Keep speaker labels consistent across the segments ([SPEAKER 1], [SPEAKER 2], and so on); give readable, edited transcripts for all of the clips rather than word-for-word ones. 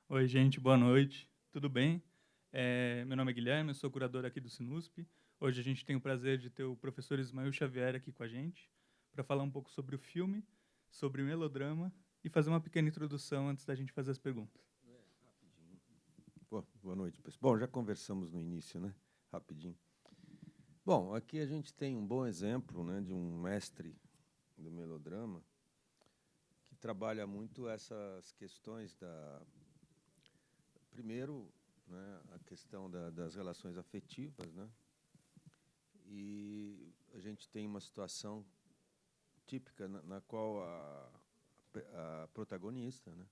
[SPEAKER 1] Oi, gente, boa noite. Tudo bem? Meu nome é Guilherme, eu sou curador aqui do Sinusp. Hoje a gente tem o prazer de ter o professor Ismael Xavier aqui com a gente para falar um pouco sobre o filme, sobre o melodrama e fazer uma pequena introdução antes da gente fazer as perguntas.
[SPEAKER 2] Boa noite, pessoal. Bom, já conversamos no início, né? Rapidinho. Bom, aqui a gente tem um bom exemplo, né, de um mestre do melodrama que trabalha muito essas questões primeiro, né, a questão das relações afetivas, né? E a gente tem uma situação típica na qual a protagonista, né?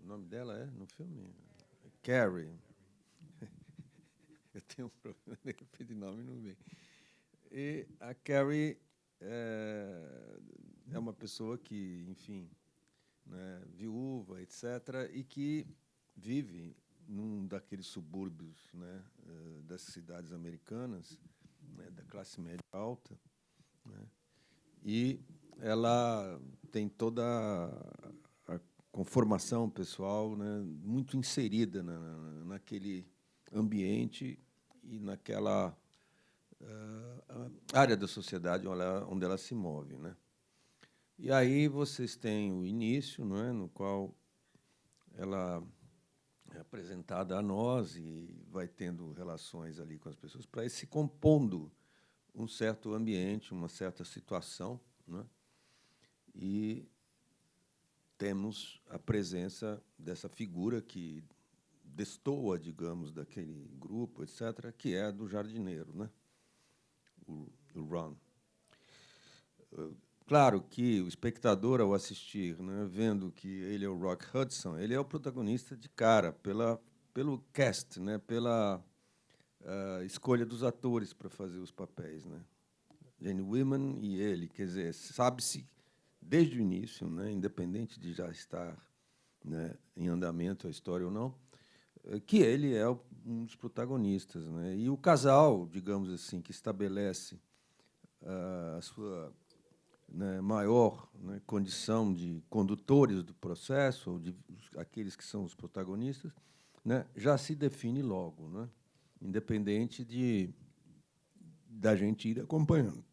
[SPEAKER 2] O nome dela é no filme Carrie. Eu tenho um problema de nome, não vem. E a Carrie é uma pessoa que, enfim, né, viúva, etc., e que vive num daqueles subúrbios, né, das cidades americanas, né, da classe média alta, né, e ela tem toda a conformação pessoal, né, muito inserida naquele ambiente e naquela área da sociedade onde ela se move, né? E aí vocês têm o início, não é, no qual ela é apresentada a nós e vai tendo relações ali com as pessoas para ir se compondo um certo ambiente, uma certa situação, né? E temos a presença dessa figura que destoa, digamos, daquele grupo, etc., que é a do jardineiro, né? O Ron. Claro que o espectador, ao assistir, né, vendo que ele é o Rock Hudson, ele é o protagonista de cara, pelo cast, né, pela escolha dos atores para fazer os papéis. Né? Jane Wyman e ele, quer dizer, sabe-se desde o início, né, independente de já estar, né, em andamento a história ou não, que ele é um dos protagonistas. Né? E o casal, digamos assim, que estabelece a sua, né, maior, né, condição de condutores do processo, ou de aqueles que são os protagonistas, né, já se define logo, né, independente da gente ir acompanhando.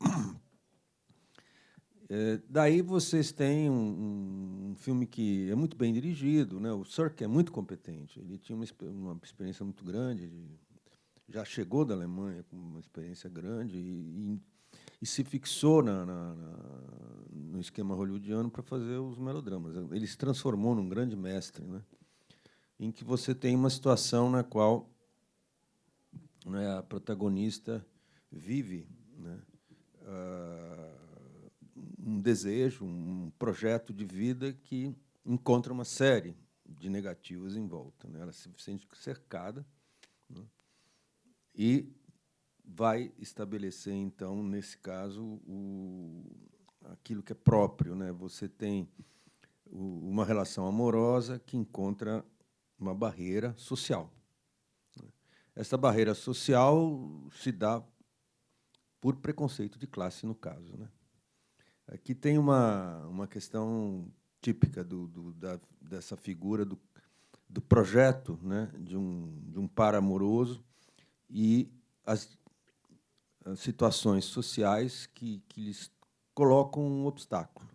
[SPEAKER 2] Daí vocês têm um filme que é muito bem dirigido, né, o Sirk é muito competente, ele tinha uma experiência muito grande, já chegou da Alemanha com uma experiência grande e se fixou no esquema hollywoodiano para fazer os melodramas. Ele se transformou num grande mestre, né, em que você tem uma situação na qual, né, a protagonista vive, né, um desejo, um projeto de vida que encontra uma série de negativos em volta. Né? Ela se sente cercada, né, e vai estabelecer, então, nesse caso, aquilo que é próprio. Né? Você tem uma relação amorosa que encontra uma barreira social. Essa barreira social se dá por preconceito de classe, no caso. Né? Aqui tem uma questão típica dessa figura do projeto, né? de um par amoroso e as situações sociais que lhes colocam um obstáculo.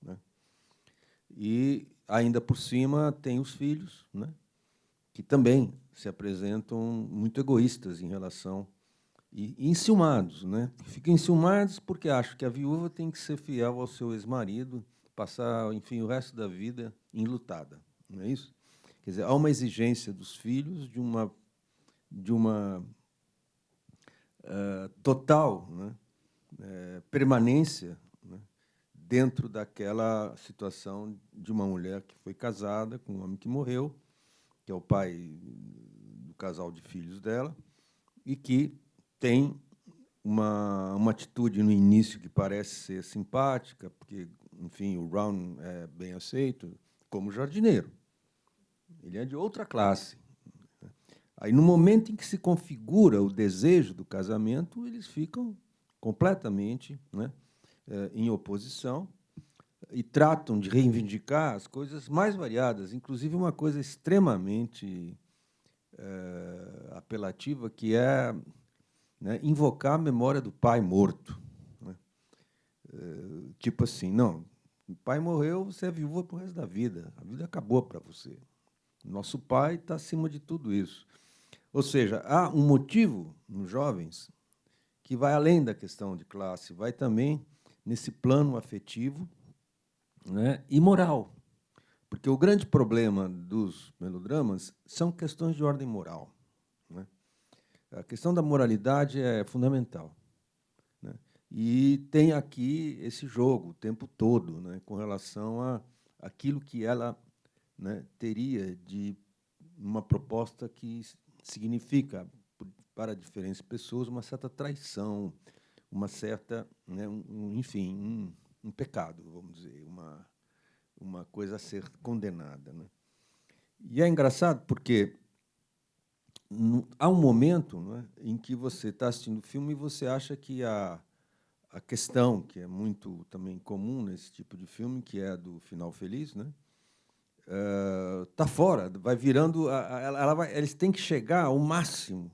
[SPEAKER 2] Né? E, ainda por cima, tem os filhos, né, que também se apresentam muito egoístas em relação e enciumados, né? Ficam enciumados porque acham que a viúva tem que ser fiel ao seu ex-marido, passar, enfim, o resto da vida enlutada, não é isso? Quer dizer, há uma exigência dos filhos de uma total, né, permanência, né, dentro daquela situação de uma mulher que foi casada com um homem que morreu, que é o pai do casal de filhos dela, e que tem uma atitude no início que parece ser simpática, porque, enfim, o Ron é bem aceito como jardineiro. Ele é de outra classe. Aí, no momento em que se configura o desejo do casamento, eles ficam completamente, né, em oposição, e tratam de reivindicar as coisas mais variadas, inclusive uma coisa extremamente apelativa, que é, né, invocar a memória do pai morto. Né? Tipo assim, não, o pai morreu, você é viúva para o resto da vida, a vida acabou para você. Nosso pai está acima de tudo isso. Ou seja, há um motivo nos jovens que vai além da questão de classe, vai também nesse plano afetivo, né, e moral. Porque o grande problema dos melodramas são questões de ordem moral. Né? A questão da moralidade é fundamental. Né? E tem aqui esse jogo o tempo todo, né, com relação a aquilo que ela, né, teria de uma proposta que significa, para diferentes pessoas, uma certa traição, uma certa, né, enfim, um pecado, vamos dizer, uma coisa a ser condenada. Né? E é engraçado porque há um momento, né, em que você está assistindo o filme e você acha que a questão, que é muito também comum nesse tipo de filme, que é a do final feliz, né, está fora, vai virando, eles têm que chegar ao máximo,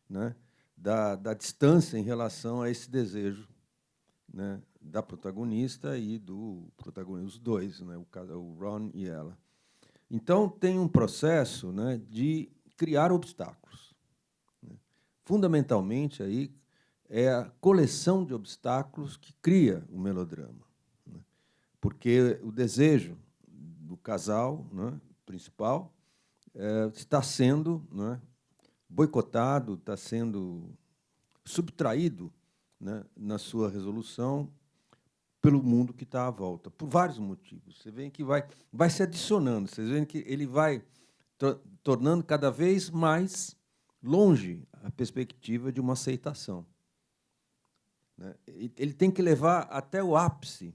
[SPEAKER 2] né, da distância em relação a esse desejo, né, da protagonista e do protagonista, os dois, né, o Ron e ela. Então, tem um processo, né, de criar obstáculos. Né. Fundamentalmente, aí, é a coleção de obstáculos que cria o melodrama. Né. Porque o desejo do casal, né, principal está sendo, né, boicotado, está sendo subtraído, né, na sua resolução pelo mundo que está à volta, por vários motivos. Você vê que vai se adicionando, vocês veem que ele vai tornando cada vez mais longe a perspectiva de uma aceitação. Né? Ele tem que levar até o ápice,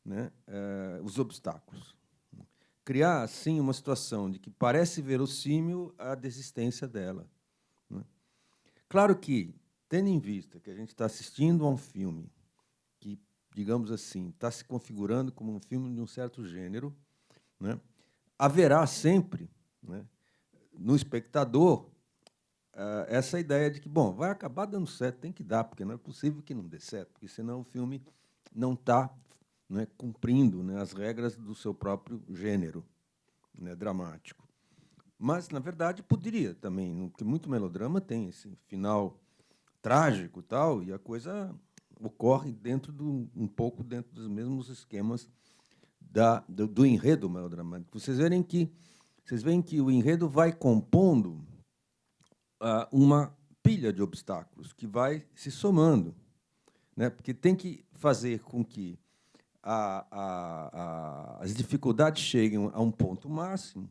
[SPEAKER 2] né, os obstáculos. Criar, assim, uma situação de que parece verossímil a desistência dela. Né? Claro que, tendo em vista que a gente está assistindo a um filme que, digamos assim, está se configurando como um filme de um certo gênero, né, haverá sempre, né, no espectador essa ideia de que, bom, vai acabar dando certo, tem que dar, porque não é possível que não dê certo, porque senão o filme não está, né, cumprindo, né, as regras do seu próprio gênero, né, dramático. Mas, na verdade, poderia também, porque muito melodrama tem esse final trágico, tal, e a coisa ocorre um pouco dentro dos mesmos esquemas do enredo melodramático. Vocês veem que o enredo vai compondo uma pilha de obstáculos que vai se somando, né? Porque tem que fazer com que as dificuldades cheguem a um ponto máximo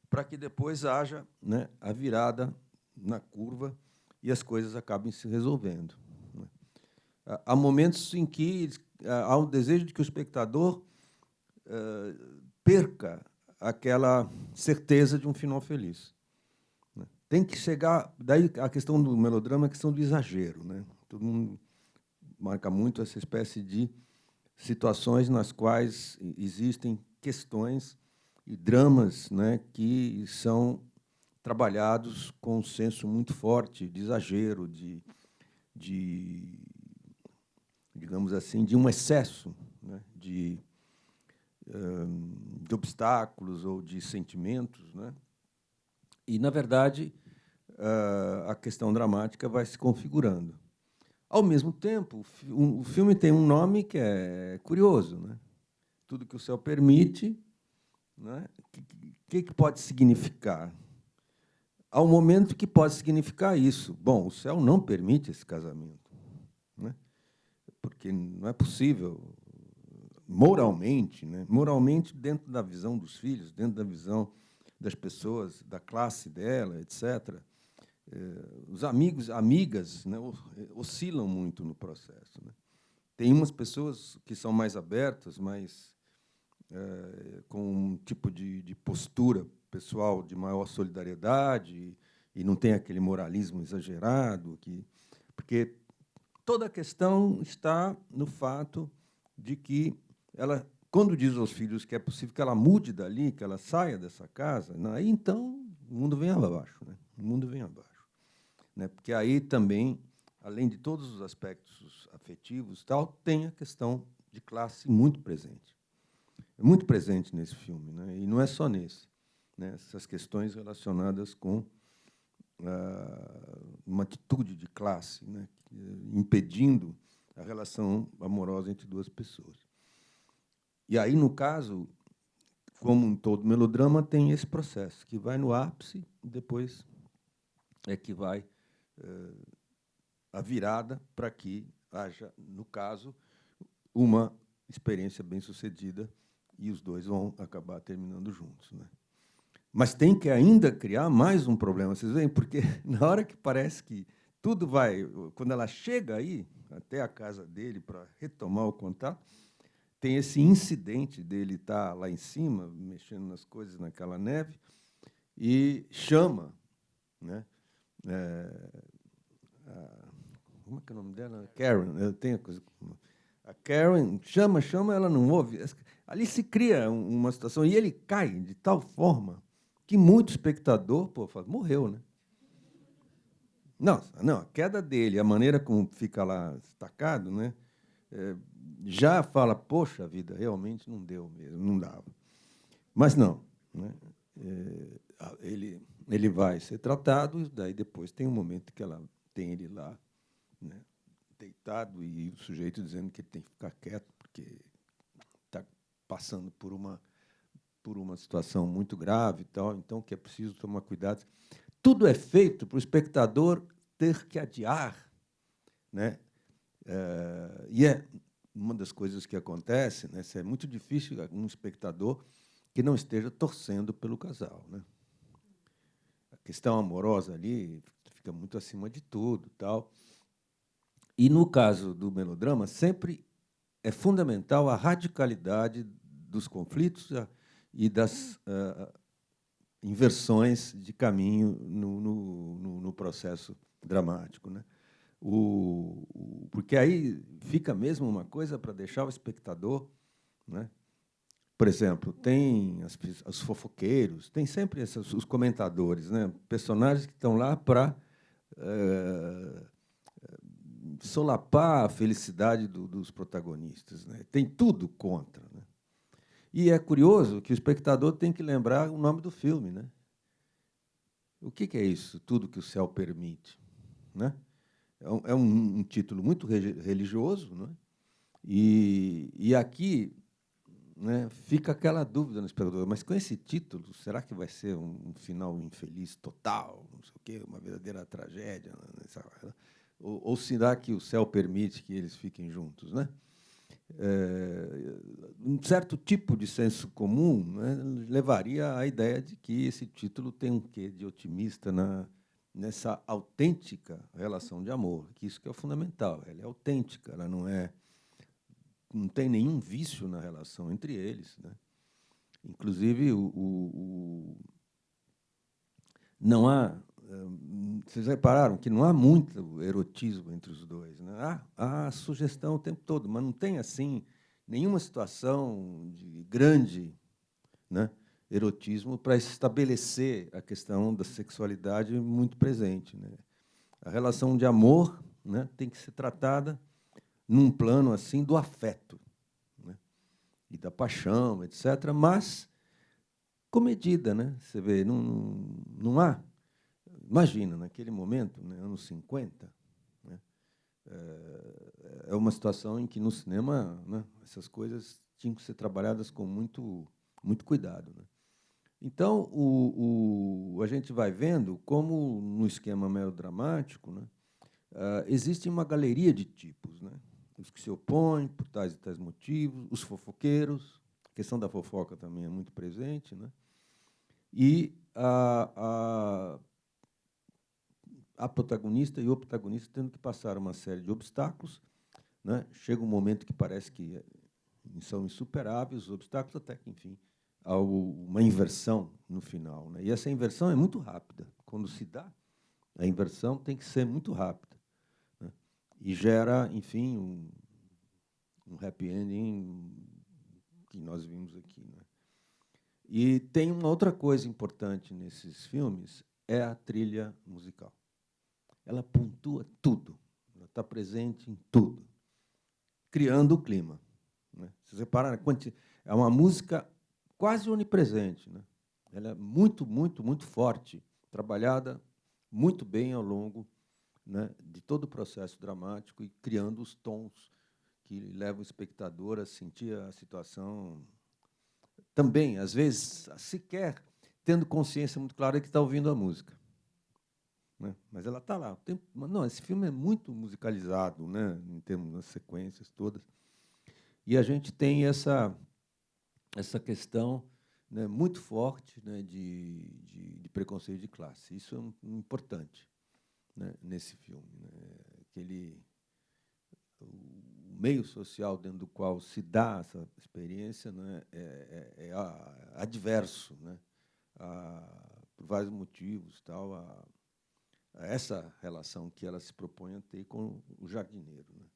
[SPEAKER 2] para que depois haja, né, a virada na curva e as coisas acabem se resolvendo. Né? Há momentos em que há um desejo de que o espectador perca aquela certeza de um final feliz. Né? Tem que chegar... Daí a questão do melodrama é a questão do exagero. Né? Todo mundo marca muito essa espécie de situações nas quais existem questões e dramas, né, que são trabalhados com um senso muito forte de exagero, digamos assim, de um excesso, né, de obstáculos ou de sentimentos, né? E, na verdade, a questão dramática vai se configurando. Ao mesmo tempo, o filme tem um nome que é curioso, né? Tudo que o céu permite, né? Que pode significar? Há um momento que pode significar isso. Bom, o céu não permite esse casamento, né? Porque não é possível, moralmente, né? Moralmente, dentro da visão dos filhos, dentro da visão das pessoas, da classe dela, etc., os amigos, amigas, né, oscilam muito no processo. Né? Tem umas pessoas que são mais abertas, com um tipo de postura pessoal de maior solidariedade e não tem aquele moralismo exagerado, porque toda a questão está no fato de que ela quando diz aos filhos que é possível que ela mude dali, que ela saia dessa casa, aí então o mundo vem abaixo, né? O mundo vem abaixo, né? Porque aí também, além de todos os aspectos afetivos, tal, tem a questão de classe muito presente nesse filme, né? E não é só nesse, né? Essas questões relacionadas com uma atitude de classe, né? Impedindo a relação amorosa entre duas pessoas. E aí, no caso, como em todo melodrama, tem esse processo, que vai no ápice, e depois é que vai a virada para que haja, no caso, uma experiência bem-sucedida e os dois vão acabar terminando juntos, né? Mas tem que ainda criar mais um problema, vocês veem? Porque na hora que parece que tudo vai... Quando ela chega aí, até a casa dele, para retomar o contato, tem esse incidente dele estar lá em cima, mexendo nas coisas naquela neve, e chama, né? Como é que é o nome dela? Karen. Eu tenho coisa. A Karen chama, ela não ouve. Ali se cria uma situação e ele cai de tal forma que muito espectador, pô, fala, morreu, né? Não, a queda dele, a maneira como fica lá destacado, né? Já fala, poxa vida, realmente não deu mesmo, não dava. Mas não, né? Ele vai ser tratado, e daí depois tem um momento que ela tem ele lá, né, deitado, e o sujeito dizendo que ele tem que ficar quieto, porque está passando por uma situação muito grave, e tal, então que é preciso tomar cuidado. Tudo é feito para o espectador ter que adiar, né? E é uma das coisas que acontece, né? É muito difícil um espectador que não esteja torcendo pelo casal, né? A questão amorosa ali fica muito acima de tudo, tal. E no caso do melodrama sempre é fundamental a radicalidade dos conflitos e das inversões de caminho no processo dramático, né? Porque aí fica mesmo uma coisa para deixar o espectador, né? Por exemplo, tem os fofoqueiros, tem sempre os comentadores, né? Personagens que estão lá para solapar a felicidade dos protagonistas, né? Tem tudo contra, né? E é curioso que o espectador tem que lembrar o nome do filme, né? O que é isso? Tudo que o céu permite, né? É um título muito religioso, né? E aqui, né, fica aquela dúvida no espectador, mas com esse título, será que vai ser um final infeliz total, não sei o quê, uma verdadeira tragédia? Ou será que o céu permite que eles fiquem juntos, né? Um certo tipo de senso comum, né, levaria à ideia de que esse título tem um quê de otimista nessa autêntica relação de amor, que isso que é o fundamental. Ela é autêntica, ela não tem nenhum vício na relação entre eles, né? Inclusive, não há... Vocês repararam que não há muito erotismo entre os dois, né? Há sugestão o tempo todo, mas não tem assim nenhuma situação de grande, né, erotismo para estabelecer a questão da sexualidade muito presente, né? A relação de amor, né, tem que ser tratada num plano assim do afeto, né, e da paixão, etc., mas comedida, né? Você vê, não há. Imagina, naquele momento, né, anos 50, né, é uma situação em que, no cinema, né, essas coisas tinham que ser trabalhadas com muito cuidado, né? Então, a gente vai vendo como, no esquema melodramático, né, existe uma galeria de tipos, né? Os que se opõem por tais e tais motivos, os fofoqueiros, a questão da fofoca também é muito presente, né? E a protagonista e o protagonista tendo que passar uma série de obstáculos, né? Chega um momento que parece que são insuperáveis os obstáculos, até que, enfim, há uma inversão no final, né? E essa inversão é muito rápida. Quando se dá, a inversão tem que ser muito rápida, né? E gera, enfim, um happy ending que nós vimos aqui, né? E tem uma outra coisa importante nesses filmes, é a trilha musical. Ela pontua tudo, ela está presente em tudo, criando o clima, né? Se você reparar, é uma música quase onipresente, né? Ela é muito, muito, muito forte, trabalhada muito bem ao longo, né, de todo o processo dramático e criando os tons que levam o espectador a sentir a situação também, às vezes, sequer tendo consciência muito clara de que está ouvindo a música, né? Mas ela está lá. Não, esse filme é muito musicalizado, né, em termos das sequências todas. E a gente tem essa questão, né, muito forte, né, de preconceito de classe. Isso é importante, né, nesse filme, né, que o meio social dentro do qual se dá essa experiência, né, é adverso, né, por vários motivos, tal, a essa relação que ela se propõe a ter com o jardineiro, né.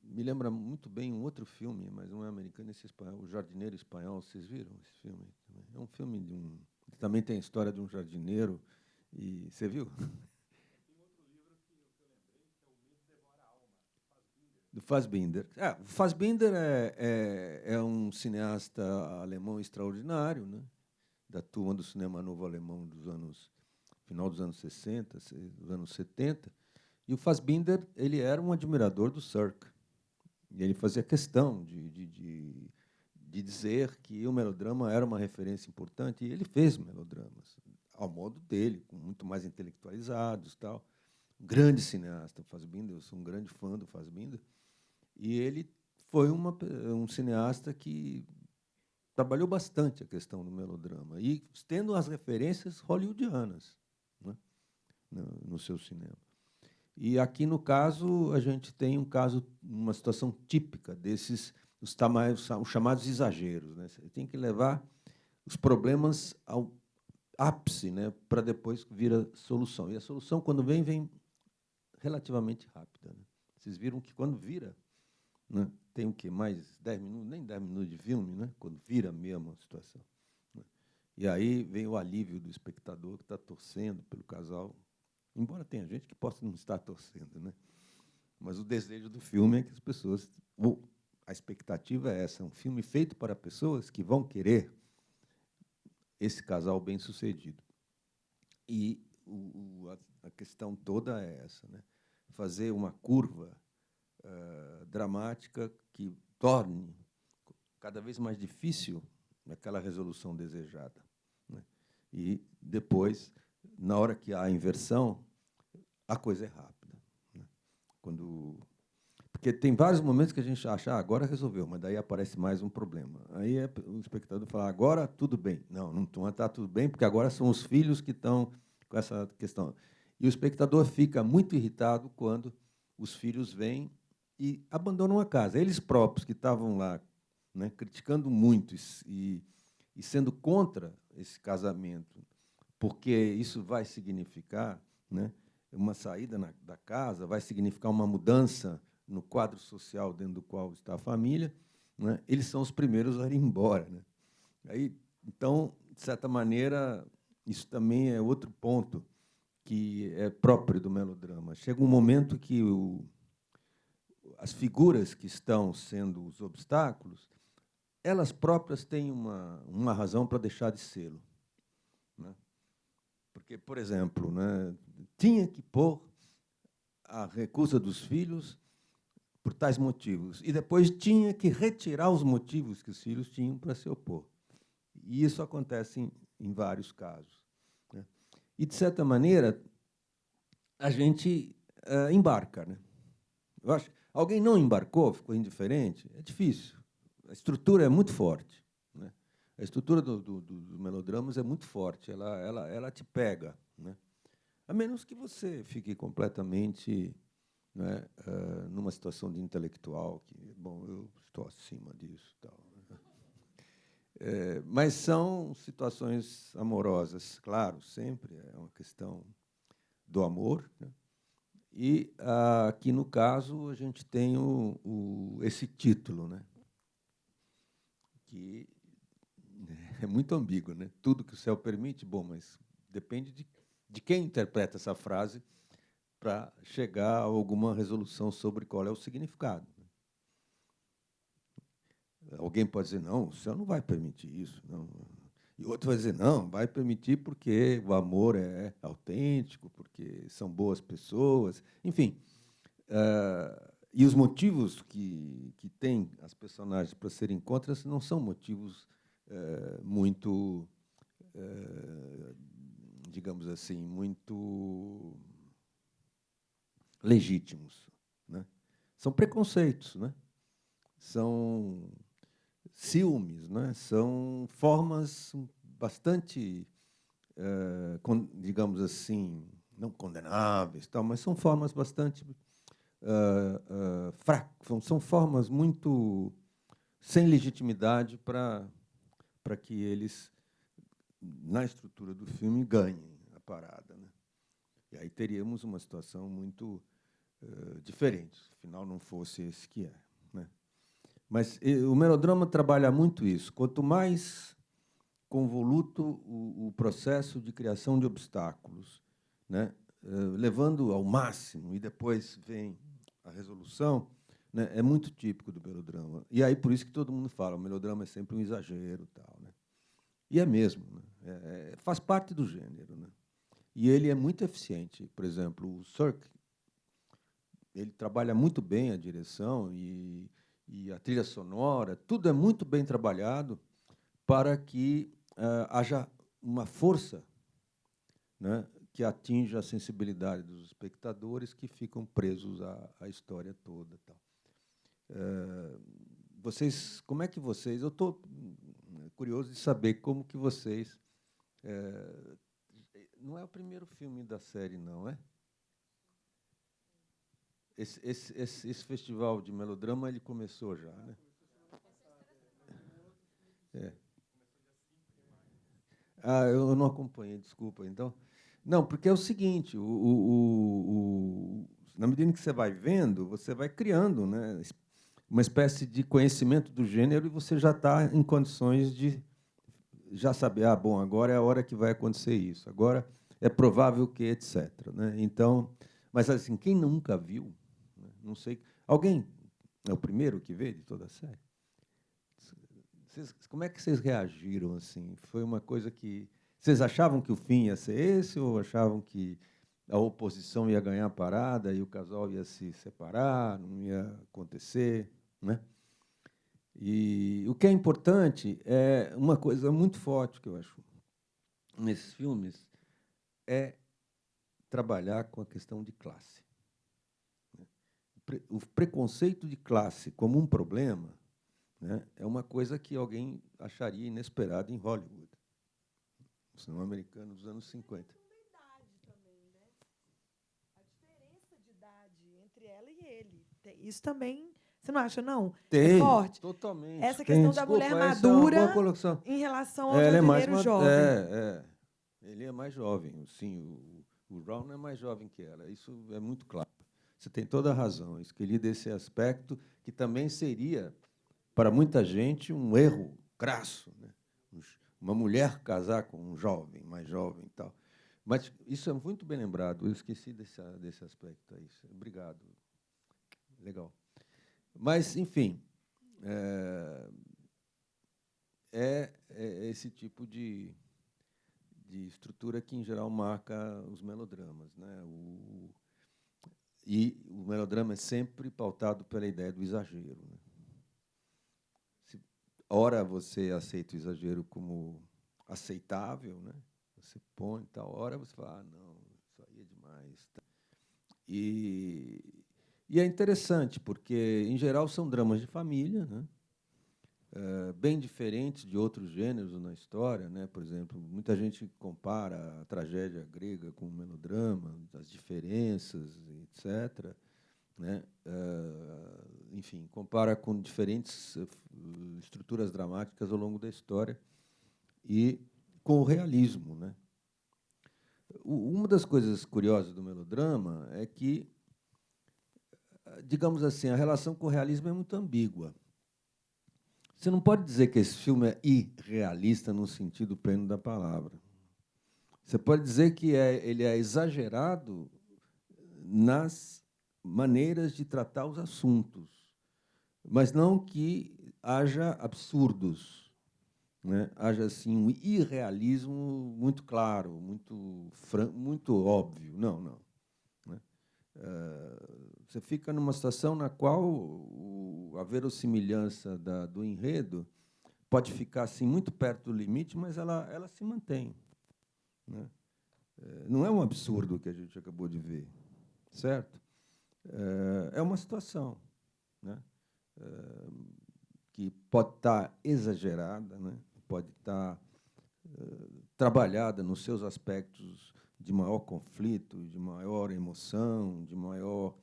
[SPEAKER 2] Me lembra muito bem um outro filme, mas não é americano, esse espanhol, O Jardineiro Espanhol. Vocês viram esse filme? É um filme que também tem a história de um jardineiro. E você viu? Do Fassbinder. O Fassbinder é um cineasta alemão extraordinário, né? Da turma do cinema novo alemão final dos anos 60, dos anos 70. E o Fassbinder, ele era um admirador do Cirque. E ele fazia questão de dizer que o melodrama era uma referência importante, e ele fez melodramas, ao modo dele, muito mais intelectualizados. Tal. Um grande cineasta, Fassbinder, eu sou um grande fã do Fassbinder, e ele foi um cineasta que trabalhou bastante a questão do melodrama, e tendo as referências hollywoodianas, né, no seu cinema. E aqui, no caso, a gente tem uma situação típica desses os chamados exageros, né? Você tem que levar os problemas ao ápice, né, para depois vir a solução. E a solução, quando vem relativamente rápida, né? Vocês viram que, quando vira, né, tem o quê? Mais 10 minutos, nem 10 minutos de filme, né, quando vira mesmo a situação, né? E aí vem o alívio do espectador que está torcendo pelo casal, embora tenha gente que possa não estar torcendo, né? Mas o desejo do filme é que as pessoas... A expectativa é essa, um filme feito para pessoas que vão querer esse casal bem-sucedido. E a questão toda é essa, né? Fazer uma curva dramática que torne cada vez mais difícil aquela resolução desejada, né? E depois, na hora que há a inversão, a coisa é rápida, né? Porque tem vários momentos que a gente acha, agora resolveu, mas daí aparece mais um problema. Aí o espectador fala, agora tudo bem. Não está tudo bem, porque agora são os filhos que estão com essa questão. E o espectador fica muito irritado quando os filhos vêm e abandonam a casa. Eles próprios, que estavam lá, né, criticando muito e sendo contra esse casamento, porque isso vai significar, né, uma saída da casa, vai significar uma mudança no quadro social dentro do qual está a família, né, eles são os primeiros a ir embora, né? Aí, então, de certa maneira, isso também é outro ponto que é próprio do melodrama. Chega um momento que as figuras que estão sendo os obstáculos, elas próprias têm uma razão para deixar de sê-lo, né? Porque, por exemplo, né, tinha que pôr a recusa dos filhos por tais motivos, e depois tinha que retirar os motivos que os filhos tinham para se opor. E isso acontece em vários casos, né? E, de certa maneira, a gente embarca, né? Eu acho, alguém não embarcou, ficou indiferente, é difícil. A estrutura é muito forte, né? A estrutura dos melodramas é muito forte, ela te pega, né? A menos que você fique completamente, né, numa situação de intelectual, que, bom, eu estou acima disso. Tal, né? Mas são situações amorosas, claro, sempre é uma questão do amor, né? E aqui, no caso, a gente tem esse título, né, que é muito ambíguo, né? Tudo que o céu permite, bom, mas depende de quem interpreta essa frase para chegar a alguma resolução sobre qual é o significado. Alguém pode dizer, não, o céu não vai permitir isso. Não. E outro vai dizer, não, vai permitir porque o amor é autêntico, porque são boas pessoas. Enfim, e os motivos que têm as personagens para serem contra não são motivos muito, digamos assim, muito legítimos, né? São preconceitos, né? São ciúmes, né? São formas bastante, digamos assim, não condenáveis, tal, mas são formas bastante fracas, são formas muito sem legitimidade para que eles, na estrutura do filme, ganhem a parada, né? E aí teríamos uma situação muito diferente, se afinal não fosse esse que é, né? Mas o melodrama trabalha muito isso. Quanto mais convoluto o processo de criação de obstáculos, né, levando ao máximo, e depois vem a resolução, né, é muito típico do melodrama. E aí, por isso que todo mundo fala, o melodrama é sempre um exagero. Tal, né? E é mesmo. Né? Faz parte do gênero. Né? E ele é muito eficiente. Por exemplo, o Sirk, ele trabalha muito bem a direção e a trilha sonora, tudo é muito bem trabalhado para que haja uma força, né, que atinja a sensibilidade dos espectadores que ficam presos à história toda. Tal. Vocês, como é que vocês... Eu estou curioso de saber como que vocês... não é o primeiro filme da série, não, é? Esse festival de melodrama ele começou já, né? Eu não acompanhei, desculpa. Então, não, porque é o seguinte: na medida em que você vai vendo, você vai criando, né, uma espécie de conhecimento do gênero e você já está em condições de já saber, bom, agora é a hora que vai acontecer isso. Agora é provável que, etc. Né? Então, mas assim, quem nunca viu, né, não sei, alguém é o primeiro que vê de toda a série? Como é que vocês reagiram assim? Foi uma coisa que vocês achavam que o fim ia ser esse ou achavam que a oposição ia ganhar a parada e o casal ia se separar, não ia acontecer, né? E o que é importante é uma coisa muito forte que eu acho nesses filmes é trabalhar com a questão de classe. O preconceito de classe como um problema, né, é uma coisa que alguém acharia inesperada em Hollywood, o cinema americano dos anos 50.
[SPEAKER 3] Também, né? A diferença de idade entre ela e ele. Isso também, você não acha, não?
[SPEAKER 2] Tem,
[SPEAKER 3] é forte?
[SPEAKER 2] Totalmente.
[SPEAKER 3] Essa questão da mulher madura em relação ao jardineiro jovem.
[SPEAKER 2] Ele é mais jovem, sim. O Ron é mais jovem que ela. Isso é muito claro. Você tem toda a razão. Eu escolhi desse aspecto que também seria, para muita gente, um erro crasso, né? Uma mulher casar com um jovem, mais jovem e tal. Mas isso é muito bem lembrado. Eu esqueci desse aspecto aí. Obrigado. Legal. Mas, enfim, é esse tipo de estrutura que, em geral, marca os melodramas. Né? E o melodrama é sempre pautado pela ideia do exagero. Né? Ora você aceita o exagero como aceitável, né? Você põe tal, hora você fala, não, isso aí é demais. E é interessante, porque, em geral, são dramas de família, né? Bem diferentes de outros gêneros na história. Né? Por exemplo, muita gente compara a tragédia grega com o melodrama, as diferenças, etc. Né? Enfim, compara com diferentes estruturas dramáticas ao longo da história e com o realismo. Né? Uma das coisas curiosas do melodrama é que, digamos assim, a relação com o realismo é muito ambígua. Você não pode dizer que esse filme é irrealista no sentido pleno da palavra. Você pode dizer que ele é exagerado nas maneiras de tratar os assuntos, mas não que haja absurdos, né? Haja assim um irrealismo muito claro, muito óbvio. Não. Né? Você fica numa situação na qual a verossimilhança do enredo pode ficar assim muito perto do limite, mas ela se mantém, né? Não é um absurdo o que a gente acabou de ver, certo? É uma situação, né? Que pode estar exagerada, né? Pode estar trabalhada nos seus aspectos de maior conflito, de maior emoção, de maior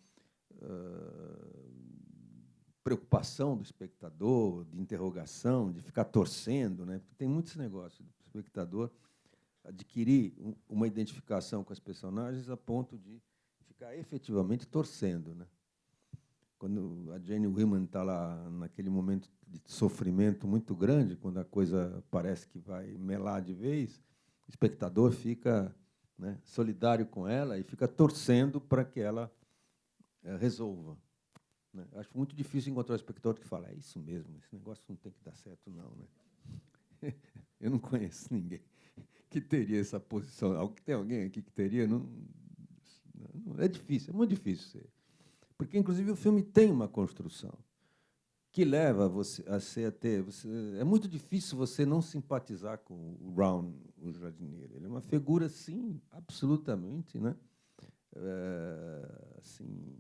[SPEAKER 2] preocupação do espectador, de interrogação, de ficar torcendo, né? Porque tem muitos negócios do espectador adquirir uma identificação com as personagens a ponto de ficar efetivamente torcendo, né? Quando a Jane Wyman está lá naquele momento de sofrimento muito grande, quando a coisa parece que vai melar de vez, o espectador fica, né, solidário com ela e fica torcendo para que ela resolva, né? Acho muito difícil encontrar um espectador que fala: é isso mesmo, esse negócio não tem que dar certo, não, né? Eu não conheço ninguém que teria essa posição. Tem alguém aqui que teria? Não, é difícil, é muito difícil ser. Porque, inclusive, o filme tem uma construção que leva você a ter... é muito difícil você não simpatizar com o Brown, o jardineiro. Ele é uma figura, sim, absolutamente, né? Assim,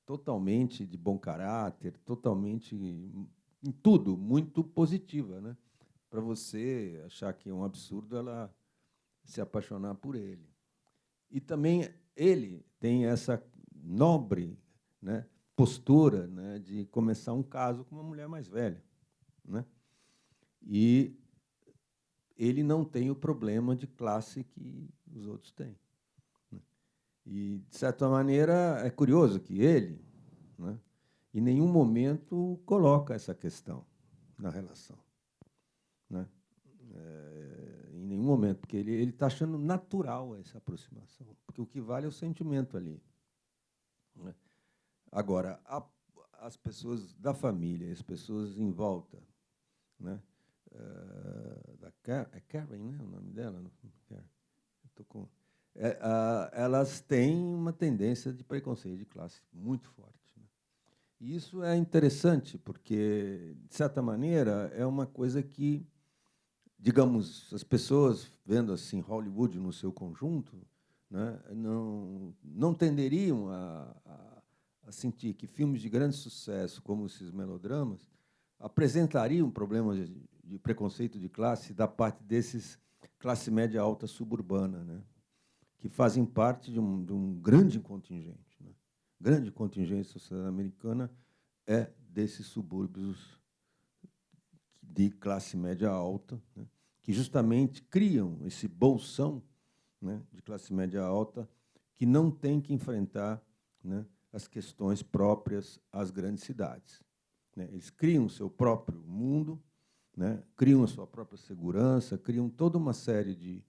[SPEAKER 2] totalmente de bom caráter, totalmente, em tudo, muito positiva, né? Para você achar que é um absurdo ela se apaixonar por ele. E também ele tem essa nobre, né, postura, né, de começar um caso com uma mulher mais velha, né? E ele não tem o problema de classe que os outros têm, né? E, de certa maneira, é curioso que ele, né, em nenhum momento coloca essa questão na relação, né? Em nenhum momento, porque ele está achando natural essa aproximação, porque o que vale é o sentimento ali, né? Agora, as pessoas da família, as pessoas em volta, né? É Karen, né? O nome dela? Elas têm uma tendência de preconceito de classe muito forte, né? E isso é interessante, porque, de certa maneira, é uma coisa que, digamos, as pessoas vendo assim Hollywood no seu conjunto, né, não tenderiam a sentir que filmes de grande sucesso, como esses melodramas, apresentariam problemas de preconceito de classe da parte desses classe média alta suburbana, né, que fazem parte de um grande contingente, né? Grande contingente da sociedade americana é desses subúrbios de classe média alta, né, que justamente criam esse bolsão, né, de classe média alta que não tem que enfrentar, né, as questões próprias às grandes cidades, né? Eles criam o seu próprio mundo, né, criam a sua própria segurança, criam toda uma série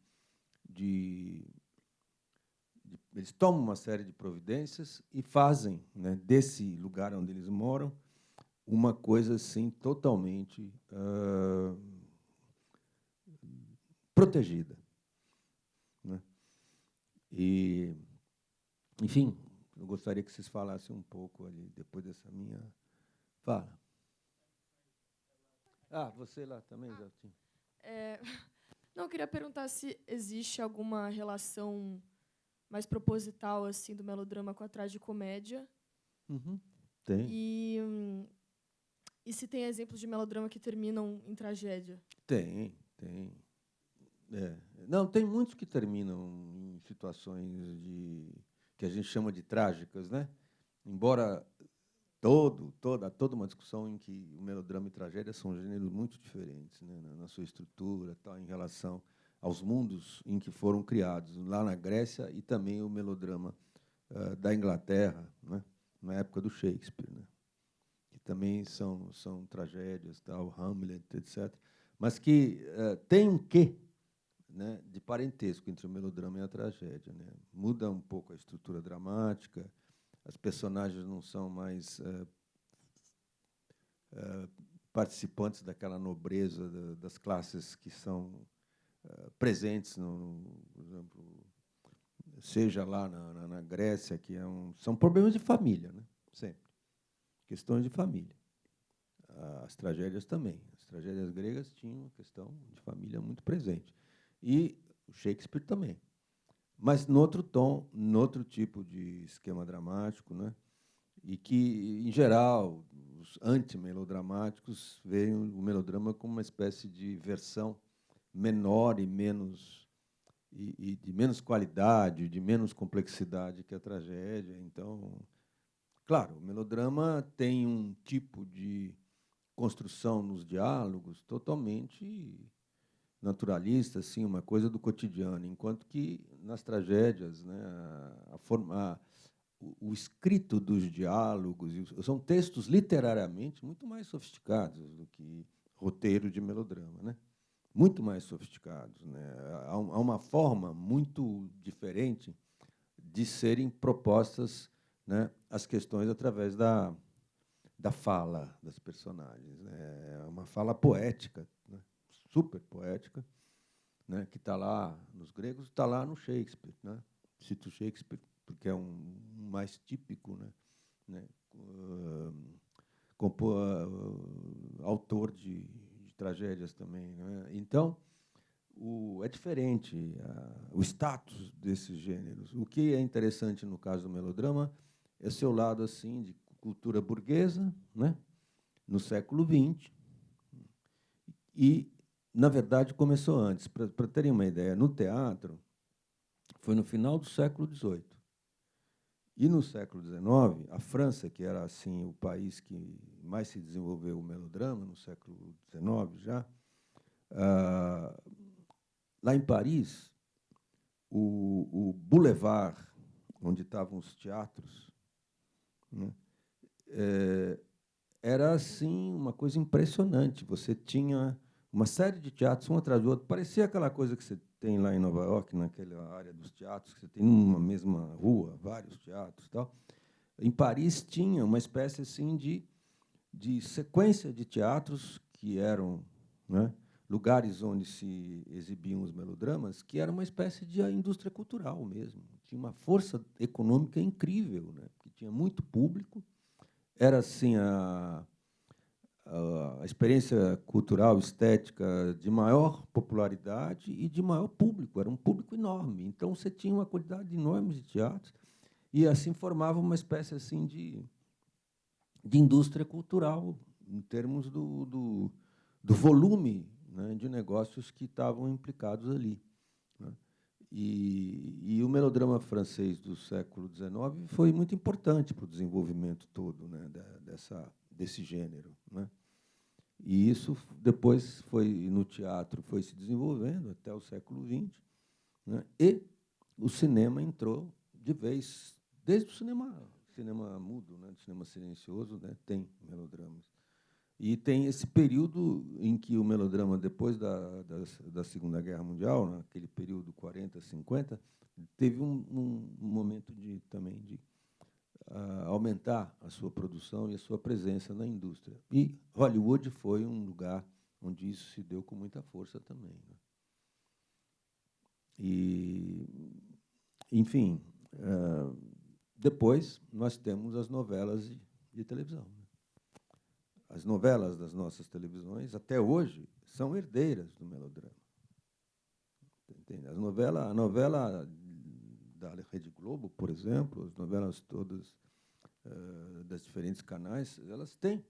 [SPEAKER 2] eles tomam uma série de providências e fazem, né, desse lugar onde eles moram uma coisa assim totalmente protegida, né? E, enfim, eu gostaria que vocês falassem um pouco ali depois dessa minha fala. Você lá também, Jaltinho.
[SPEAKER 4] Não, eu queria perguntar se existe alguma relação mais proposital assim do melodrama com a tragicomédia.
[SPEAKER 2] Uhum. Tem.
[SPEAKER 4] E se tem exemplos de melodrama que terminam em tragédia?
[SPEAKER 2] Tem. Não, tem muitos que terminam em situações que a gente chama de trágicas, né? Embora toda uma discussão em que o melodrama e tragédia são gêneros muito diferentes, né, na sua estrutura, tal, em relação aos mundos em que foram criados, lá na Grécia, e também o melodrama da Inglaterra, né, na época do Shakespeare, né, que também são tragédias, tal, Hamlet, etc., mas que tem um quê, né, de parentesco entre o melodrama e a tragédia, né? Muda um pouco a estrutura dramática, as personagens não são mais participantes daquela nobreza das classes que são presentes, por exemplo, seja lá na Grécia, que são problemas de família, né? Sempre. Questões de família. As tragédias também. As tragédias gregas tinham uma questão de família muito presente. E o Shakespeare também. Mas no outro tom, no outro tipo de esquema dramático, né? E que, em geral, os anti-melodramáticos veem o melodrama como uma espécie de versão menor e de menos qualidade, de menos complexidade que a tragédia. Então, claro, o melodrama tem um tipo de construção nos diálogos totalmente naturalista, assim, uma coisa do cotidiano, enquanto que nas tragédias, né, o escrito dos diálogos são textos literariamente muito mais sofisticados do que roteiro de melodrama, né? Muito mais sofisticados, né? Há uma forma muito diferente de serem propostas, né, as questões através da fala das personagens, né? É uma fala poética, né? Super poética, né? Que está lá nos gregos, está lá no Shakespeare, né? Cito Shakespeare porque é um mais típico, né? Autor de tragédias também, né? Então, é diferente o status desses gêneros. O que é interessante no caso do melodrama é seu lado assim de cultura burguesa, né? No século XX, e, na verdade, começou antes. Para terem uma ideia, no teatro, foi no final do século XVIII. E, no século XIX, a França, que era assim o país que mais se desenvolveu o melodrama, no século XIX já, lá em Paris, o Boulevard, onde estavam os teatros, né, era assim uma coisa impressionante. Você tinha uma série de teatros, um atrás do outro. Parecia aquela coisa que você tem lá em Nova York, naquela área dos teatros, que você tem numa mesma rua vários teatros, tal. Em Paris tinha uma espécie assim de sequência de teatros que eram, né, lugares onde se exibiam os melodramas, que era uma espécie de indústria cultural mesmo. Tinha uma força econômica incrível, né, porque tinha muito público. Era assim a experiência cultural, estética de maior popularidade e de maior público. Era um público enorme. Então, você tinha uma quantidade enorme de teatros e, assim, formava uma espécie assim de indústria cultural, em termos do volume, né, de negócios que estavam implicados ali, né? E o melodrama francês do século XIX foi muito importante para o desenvolvimento todo, né, desse gênero, né? E isso depois no teatro foi se desenvolvendo até o século XX, né? E o cinema entrou de vez, desde o cinema mudo, né, do cinema silencioso, né, tem melodramas. E tem esse período em que o melodrama, depois da Segunda Guerra Mundial, naquele período 40, 50, teve um momento também de aumentar a sua produção e a sua presença na indústria. E Hollywood foi um lugar onde isso se deu com muita força também, né? E, enfim, depois nós temos as novelas de televisão. As novelas das nossas televisões, até hoje, são herdeiras do melodrama. Entende? A novela da Rede Globo, por exemplo, as novelas todas das diferentes canais, elas têm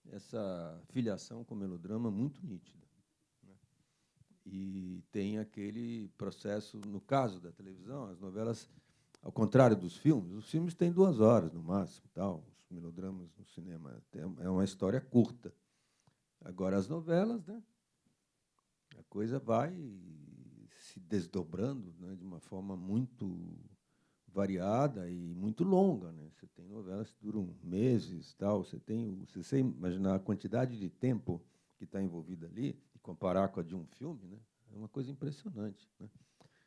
[SPEAKER 2] essa filiação com o melodrama muito nítida, né? E tem aquele processo, no caso da televisão, as novelas, ao contrário dos filmes, os filmes têm 2 horas, no máximo, tal. Os melodramas no cinema é uma história curta. Agora, as novelas, né, a coisa vai se desdobrando, né, de uma forma muito variada e muito longa, né? Você tem novelas duram meses, tal. Se você imaginar a quantidade de tempo que está envolvida ali e comparar com a de um filme, né, é uma coisa impressionante, né?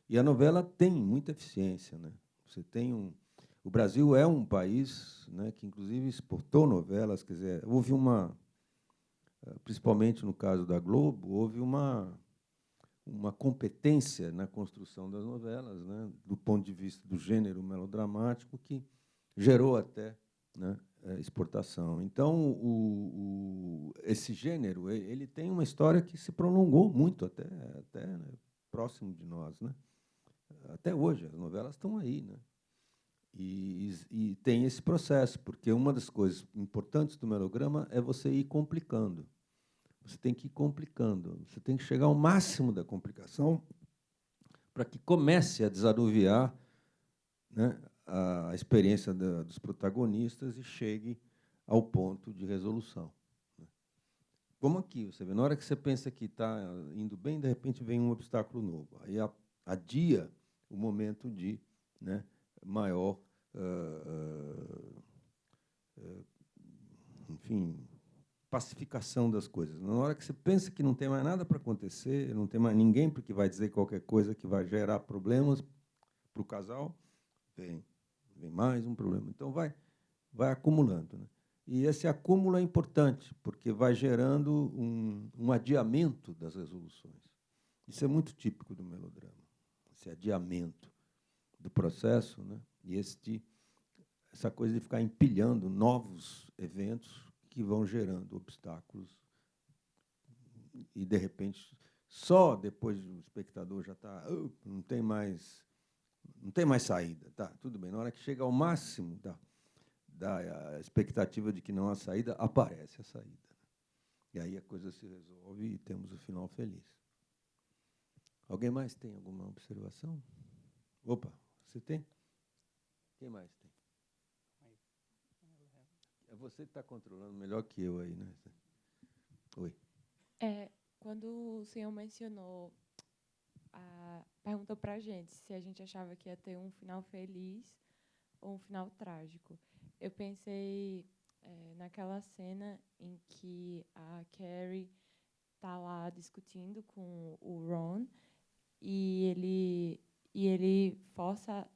[SPEAKER 2] E a novela tem muita eficiência, né? O Brasil é um país, né, que inclusive exportou novelas, quer dizer, houve principalmente no caso da Globo, houve uma competência na construção das novelas, né, do ponto de vista do gênero melodramático, que gerou até, né, exportação. Então, esse gênero ele tem uma história que se prolongou muito até né, próximo de nós, né? Até hoje, as novelas estão aí, né? E tem esse processo, porque uma das coisas importantes do melodrama é você ir complicando. Você tem que ir complicando, você tem que chegar ao máximo da complicação para que comece a desanuviar, né, a experiência dos protagonistas e chegue ao ponto de resolução, né? Como aqui, você vê, na hora que você pensa que está indo bem, de repente vem um obstáculo novo. Aí adia o momento de, né, maior, enfim, pacificação das coisas. Na hora que você pensa que não tem mais nada para acontecer, não tem mais ninguém porque vai dizer qualquer coisa que vai gerar problemas para o casal, vem mais um problema. Então, vai acumulando, né? E esse acúmulo é importante, porque vai gerando um adiamento das resoluções. Isso é muito típico do melodrama, esse adiamento do processo, né? E essa coisa de ficar empilhando novos eventos que vão gerando obstáculos e, de repente, só depois o espectador já está, não tem mais saída, tá? Tudo bem. Na hora que chega ao máximo da expectativa de que não há saída, aparece a saída. E aí a coisa se resolve e temos o final feliz. Alguém mais tem alguma observação? Opa, você tem? Quem mais tem? É você que está controlando melhor que eu aí, né? Oi.
[SPEAKER 5] Quando o senhor perguntou para a gente se a gente achava que ia ter um final feliz ou um final trágico, eu pensei naquela cena em que a Carrie está lá discutindo com o Ron e ele força,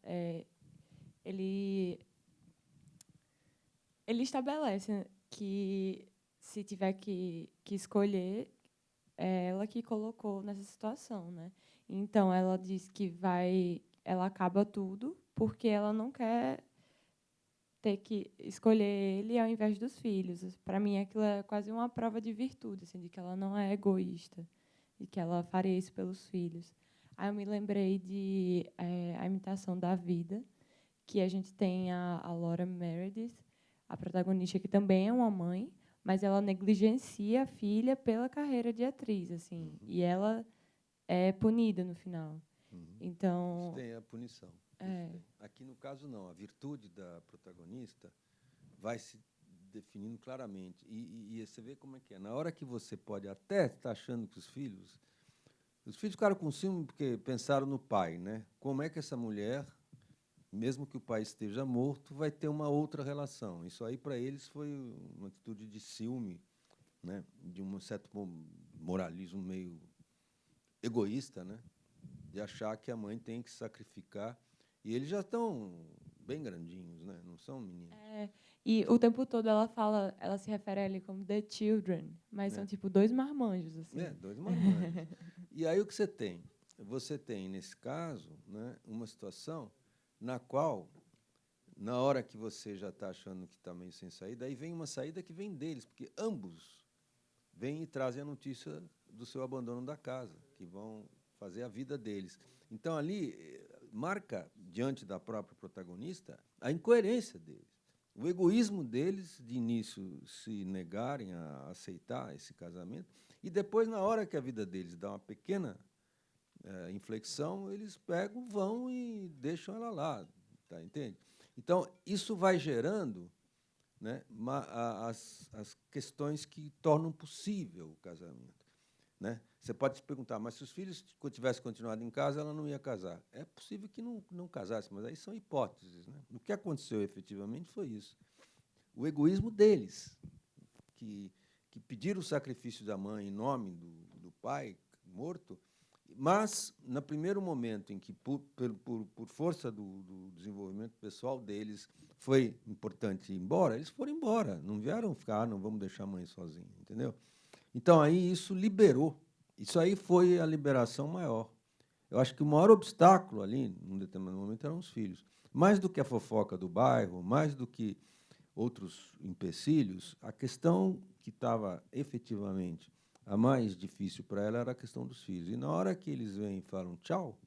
[SPEAKER 5] ele estabelece que se tiver que escolher, é ela que colocou nessa situação, né? Então ela diz que ela acaba tudo porque ela não quer ter que escolher ele ao invés dos filhos. Para mim, aquilo é quase uma prova de virtude, assim, de que ela não é egoísta, de que ela faria isso pelos filhos. Aí eu me lembrei de A Imitação da Vida, que a gente tem a Laura Meredith, a protagonista, que também é uma mãe, mas ela negligencia a filha pela carreira de atriz, assim, e ela é punida no final. Então,
[SPEAKER 2] isso tem a punição. Aqui, no caso, não. A virtude da protagonista vai se definindo claramente. E você vê como é que é. Na hora que você pode até estar achando que os filhos ficaram com ciúme porque pensaram no pai, né? Como é que essa mulher, mesmo que o pai esteja morto, vai ter uma outra relação? Isso aí, para eles, foi uma atitude de ciúme, né? De um certo moralismo meio egoísta, né? De achar que a mãe tem que se sacrificar. E eles já estão bem grandinhos, né? Não são meninos.
[SPEAKER 5] E o tempo todo ela se refere a ele como the children, mas são tipo dois marmanjos, assim.
[SPEAKER 2] 2 marmanjos. E aí o que você tem? Você tem, nesse caso, né, uma situação na qual, na hora que você já está achando que está meio sem saída, aí vem uma saída que vem deles, porque ambos vêm e trazem a notícia do seu abandono da casa, que vão fazer a vida deles. Então, ali, marca, diante da própria protagonista, a incoerência deles. O egoísmo deles, de início, se negarem a aceitar esse casamento, e depois, na hora que a vida deles dá uma pequena inflexão, eles pegam, vão e deixam ela lá, tá, entende? Então, isso vai gerando, né, as questões que tornam possível o casamento. né? Você pode se perguntar, mas se os filhos tivessem continuado em casa, ela não ia casar. É possível que não casasse, mas aí são hipóteses, né? O que aconteceu efetivamente foi isso. O egoísmo deles, que pediram o sacrifício da mãe em nome do pai morto, mas, no primeiro momento em que, por força do desenvolvimento pessoal deles, foi importante ir embora, eles foram embora, não vieram ficar, não vamos deixar a mãe sozinha, entendeu? Então, aí isso liberou. Isso aí foi a liberação maior. Eu acho que o maior obstáculo ali, num determinado momento, eram os filhos. Mais do que a fofoca do bairro, mais do que outros empecilhos, a questão que estava efetivamente a mais difícil para ela era a questão dos filhos. E, na hora que eles vêm e falam tchau,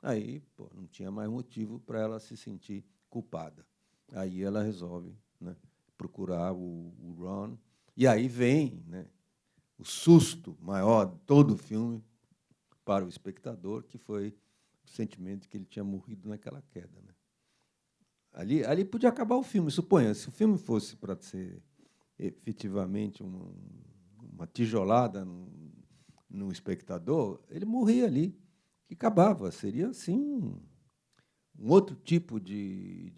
[SPEAKER 2] aí não tinha mais motivo para ela se sentir culpada. Aí ela resolve, né, procurar o Ron. E aí vem, né, o susto maior de todo o filme para o espectador, que foi o sentimento de que ele tinha morrido naquela queda, né? Ali podia acabar o filme, suponha. Se o filme fosse para ser efetivamente uma tijolada no espectador, ele morria ali, que acabava. Seria, assim, um outro tipo de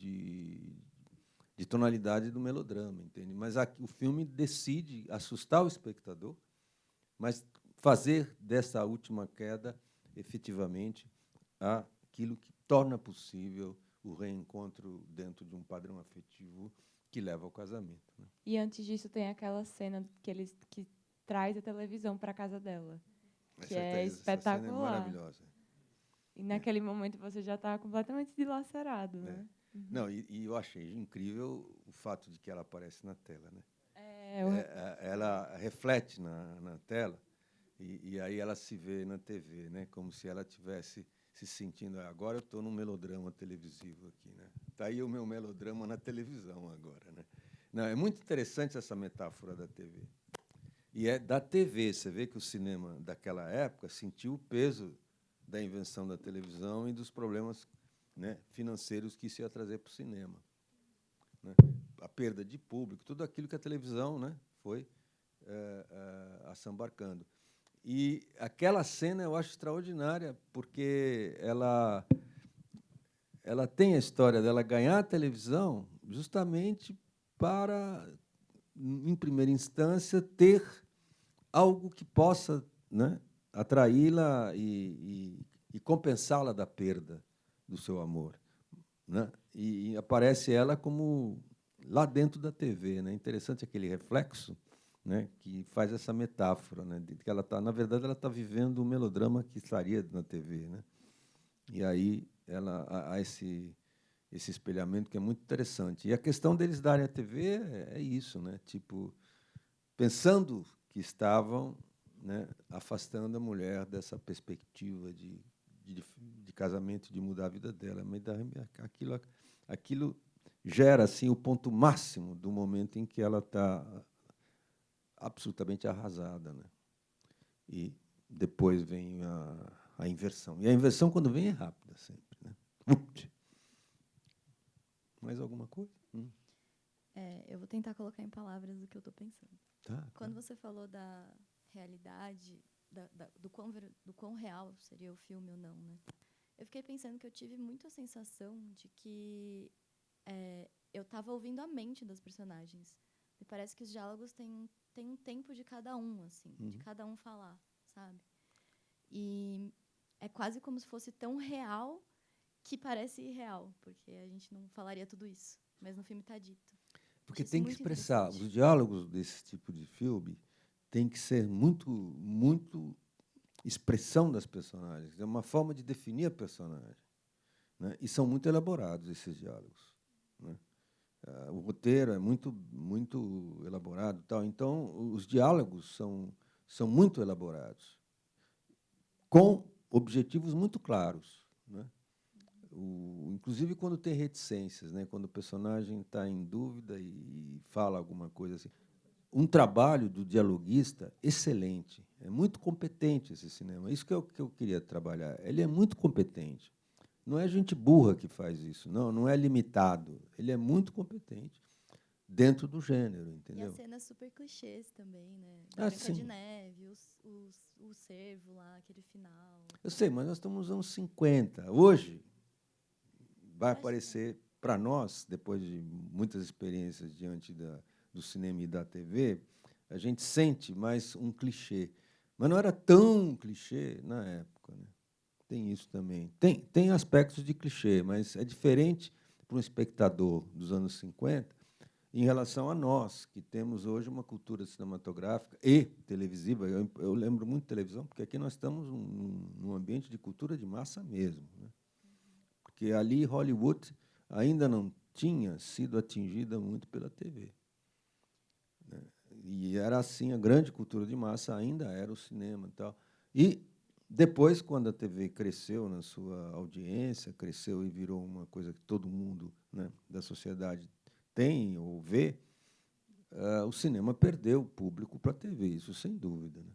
[SPEAKER 2] tonalidade do melodrama, entende? Mas aqui, o filme decide assustar o espectador, mas fazer dessa última queda, efetivamente, aquilo que torna possível o reencontro dentro de um padrão afetivo que leva ao casamento, né?
[SPEAKER 5] E antes disso tem aquela cena que traz a televisão para a casa dela, que é
[SPEAKER 2] Essa
[SPEAKER 5] espetacular.
[SPEAKER 2] cena é maravilhosa.
[SPEAKER 5] E naquele momento você já está completamente dilacerado, né?
[SPEAKER 2] Não, e eu achei incrível o fato de que ela aparece na tela, né? Ela reflete na tela e aí ela se vê na TV, né? Como se ela tivesse se sentindo, agora eu estou num melodrama televisivo aqui, né? Está aí o meu melodrama na televisão agora, né? Não, é muito interessante essa metáfora da TV. E é da TV. Você vê que o cinema daquela época sentiu o peso da invenção da televisão e dos problemas, né, financeiros que isso ia trazer para o cinema, né? A perda de público, tudo aquilo que a televisão, né, foi assambarcando. E aquela cena eu acho extraordinária, porque ela tem a história dela ganhar a televisão justamente para, em primeira instância, ter algo que possa, né, atraí-la e compensá-la da perda do seu amor, né? E aparece ela como lá dentro da TV, né? Interessante aquele reflexo, né, que faz essa metáfora, né, de que ela está, na verdade, ela está vivendo um melodrama que estaria na TV, né? E aí há esse espelhamento que é muito interessante. E a questão deles darem a TV é isso, né? Tipo, pensando que estavam, né, afastando a mulher dessa perspectiva de casamento, de mudar a vida dela. Mas aquilo gera, assim, o ponto máximo do momento em que ela está absolutamente arrasada, né? E depois vem a inversão. E a inversão, quando vem, é rápida sempre, né? Mais alguma coisa?
[SPEAKER 6] Eu vou tentar colocar em palavras o que eu estou pensando.
[SPEAKER 2] Tá.
[SPEAKER 6] Quando você falou da realidade, do quão real seria o filme ou não, né? Eu fiquei pensando que eu tive muito a sensação de que eu estava ouvindo a mente das personagens. Me parece que os diálogos têm um tempo de cada um, assim, de cada um falar, sabe? E é quase como se fosse tão real que parece irreal, porque a gente não falaria tudo isso, mas no filme está dito.
[SPEAKER 2] Porque
[SPEAKER 6] Isso
[SPEAKER 2] tem que
[SPEAKER 6] muito
[SPEAKER 2] expressar.
[SPEAKER 6] interessante.
[SPEAKER 2] Os diálogos desse tipo de filme tem que ser muito, muito expressão das personagens. É uma forma de definir a personagem, né? E são muito elaborados esses diálogos, né? O roteiro é muito, muito elaborado, tal. Então os diálogos são muito elaborados, com objetivos muito claros, né? Inclusive quando tem reticências, né? Quando o personagem está em dúvida e fala alguma coisa assim. Um trabalho do dialoguista excelente. É muito competente esse cinema. Isso que eu queria trabalhar. Ele é muito competente. Não é gente burra que faz isso, não é limitado. Ele é muito competente. dentro do gênero,
[SPEAKER 6] E
[SPEAKER 2] entendeu?
[SPEAKER 6] as cenas super clichês também, né?
[SPEAKER 2] Ah,
[SPEAKER 6] Da Branca de
[SPEAKER 2] sim.
[SPEAKER 6] Neve, o cervo lá, aquele final.
[SPEAKER 2] Eu sei, mas nós estamos nos anos 50. Hoje vai
[SPEAKER 6] Acho que-
[SPEAKER 2] aparecer para nós, depois de muitas experiências diante do cinema e da TV, a gente sente mais um clichê. Mas não era tão clichê na época, né? Tem isso também. Tem aspectos de clichê, mas é diferente para um espectador dos anos 50 em relação a nós, que temos hoje uma cultura cinematográfica e televisiva. Eu lembro muito de televisão, porque aqui nós estamos num ambiente de cultura de massa mesmo, né? Porque ali Hollywood ainda não tinha sido atingida muito pela TV, né? E era assim, a grande cultura de massa ainda era o cinema e tal. E depois, quando a TV cresceu na sua audiência, cresceu e virou uma coisa que todo mundo, né, da sociedade tem ou vê, o cinema perdeu o público para a TV, isso sem dúvida, né?